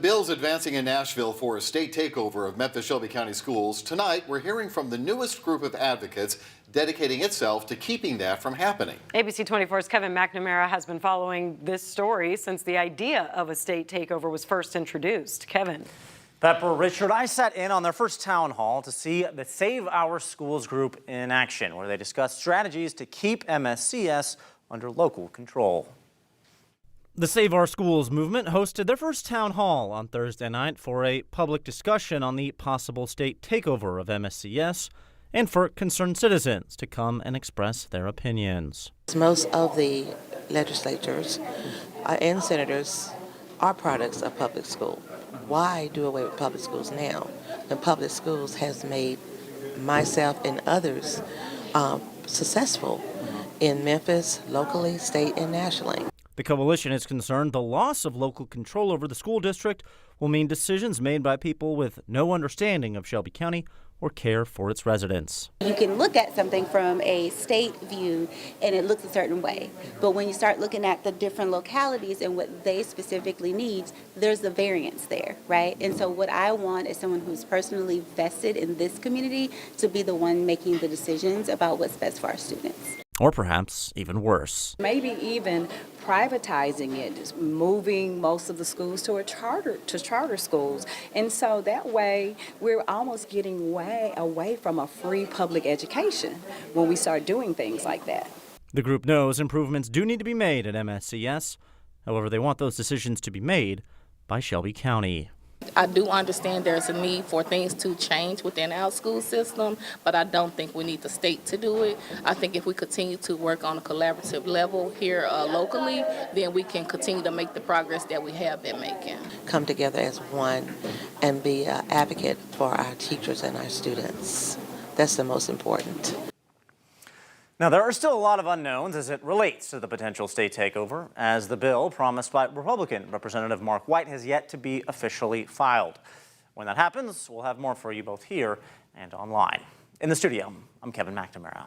With bills advancing in Nashville for a state takeover of Memphis-Shelby County Schools, tonight we're hearing from the newest group of advocates dedicating itself to keeping that from happening. ABC 24's Kevin McNamara has been following this story since the idea of a state takeover was first introduced. Kevin. Pepper, Richard, I sat in on their first town hall to see the Save Our Schools group in action, where they discussed strategies to keep MSCS under local control. The Save Our Schools movement hosted their first town hall on Thursday night for a public discussion on the possible state takeover of MSCS and for concerned citizens to come and express their opinions. Most of the legislators and senators are products of public school. Why do away with public schools now when public schools has made myself and others successful in Memphis, locally, state, and nationally? The coalition is concerned the loss of local control over the school district will mean decisions made by people with no understanding of Shelby County or care for its residents. You can look at something from a state view and it looks a certain way, but when you start looking at the different localities and what they specifically need, there's a variance there, right? And so what I want is someone who's personally vested in this community to be the one making the decisions about what's best for our students. Or perhaps even worse. Maybe even privatizing it, just moving most of the schools to charter schools. And so that way we're almost getting way away from a free public education when we start doing things like that. The group knows improvements do need to be made at MSCS. However, they want those decisions to be made by Shelby County. I do understand there's a need for things to change within our school system, but I don't think we need the state to do it. I think if we continue to work on a collaborative level here locally, then we can continue to make the progress that we have been making. Come together as one and be an advocate for our teachers and our students. That's the most important. Now, there are still a lot of unknowns as it relates to the potential state takeover, as the bill promised by Republican Representative Mark White has yet to be officially filed. When that happens, we'll have more for you both here and online. In the studio, I'm Kevin McNamara.